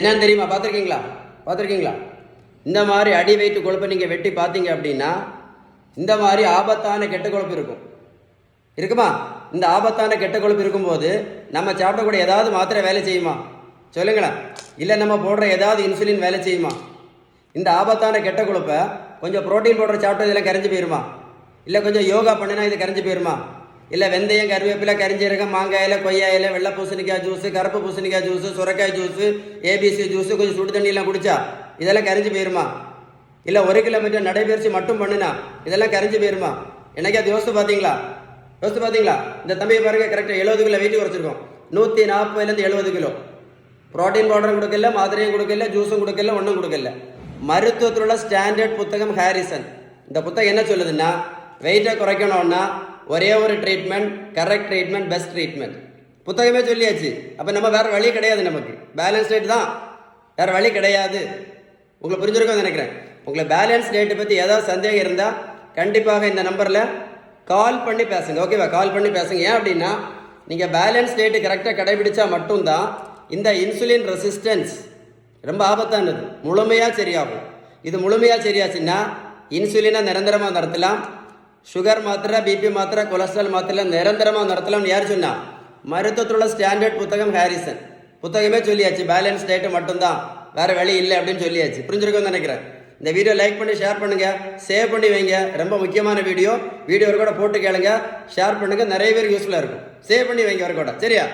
என்னன்னு தெரியுமா? பார்த்துருக்கீங்களா? இந்த மாதிரி அடி வயிற்று கொழுப்பை நீங்கள் வெட்டி பார்த்தீங்க அப்படின்னா இந்த மாதிரி ஆபத்தான கெட்ட கொழுப்பு இருக்குமா? இந்த ஆபத்தான கெட்ட கொழுப்பு இருக்கும்போது நம்ம சாப்பிடக்கூடிய ஏதாவது மாத்திரை வேலை செய்யுமா? சொல்லுங்களேன். இல்லை நம்ம போடுற ஏதாவது இன்சுலின் வேலை செய்யுமா? இந்த ஆபத்தான கெட்ட கொழுப்பை கொஞ்சம் புரோட்டீன் பவுடர் சாப்பிட்டா இதெல்லாம் கரைஞ்சி போயிருமா? இல்லை கொஞ்சம் யோகா பண்ணினா இது கரைஞ்சி போயிருமா? இல்லை வெந்தயம், கருவேப்பிலை, கரிஞ்சீரகம், மாங்காயில், கொய்யாயில், வெள்ளை பூசணிக்காய் ஜூஸு, கருப்பு பூசணிக்காய் ஜூஸு, சுரைக்காய் ஜூஸு, ஏபிசி ஜூஸு, கொஞ்சம் சுடு தண்ணியெல்லாம் குடிச்சா இதெல்லாம் கரைஞ்சி போயிருமா? இல்லை 1 கிலோமீட்டர் நடைபயிற்சி மட்டும் பண்ணினா இதெல்லாம் கரைஞ்சி போயிருமா? எனக்கு அது யோசித்து பார்த்தீங்களா? இந்த தம்பியை பாருங்க, கரெக்டாக 70 கிலோ வெயிட் குறைச்சிருக்கோம். 140லேருந்து 70 கிலோ. புரோட்டீன் பவுடரும் கொடுக்கல, மாத்திரையும் கொடுக்கல, ஜூஸும் கொடுக்கல, ஒன்றும் கொடுக்கல. மருத்துவத்தில் உள்ள ஸ்டாண்டர்ட் புத்தகம் ஹாரிசன். இந்த புத்தகம் என்ன சொல்லுதுன்னா, வெயிட்டை குறைக்கணும்னா ஒரே ஒரு treatment, correct treatment, best treatment. புத்தகமே சொல்லியாச்சு. அப்போ நம்ம வேறு வழி கிடையாது, நமக்கு பேலன்ஸ் டயட் தான், வேறு வழி கிடையாது. உங்களுக்கு புரிஞ்சிருக்கும்னு நினைக்கிறேன். உங்களுக்கு பேலன்ஸ் டயட்டை பற்றி ஏதாவது சந்தேகம் இருந்தால் கண்டிப்பாக இந்த நம்பரில் கால் பண்ணி பேசுங்க. ஓகேவா? கால் பண்ணி பேசுங்க. ஏன் அப்படின்னா, நீங்கள் பேலன்ஸ் டயட்டு கரெக்டாக கடைபிடிச்சா மட்டும்தான் இந்த இன்சுலின் ரெசிஸ்டன்ஸ் ரொம்ப ஆபத்தானது முழுமையாக சரியாகும். இது முழுமையாக சரியாச்சுன்னா இன்சுலினை நிரந்தரமாக நடத்தலாம். சுகர் மாத்திரை, பிபி மாத்திரை, கொலஸ்ட்ரால் மாத்திரை நிரந்தரமாக நடத்தலாம்னு யார் சொன்னா? மருத்துவத்தில் உள்ள ஸ்டாண்டர்ட் புத்தகம் ஹாரிசன். புத்தகமே சொல்லியாச்சு, பேலன்ஸ் டயட்டு மட்டும்தான், வேறு வழி இல்லை அப்படின்னு சொல்லியாச்சு. புரிஞ்சிருக்கும்னு நினைக்கிறேன். இந்த வீடியோ லைக் பண்ணி ஷேர் பண்ணுங்கள், சேவ் பண்ணி வைங்க. ரொம்ப முக்கியமான வீடியோ கூட போட்டு கேளுங்க, ஷேர் பண்ணுங்கள். நிறைய பேர் யூஸ்ஃபுல்லாக இருக்கும். சேவ் பண்ணி வைங்க கூட. சரியா?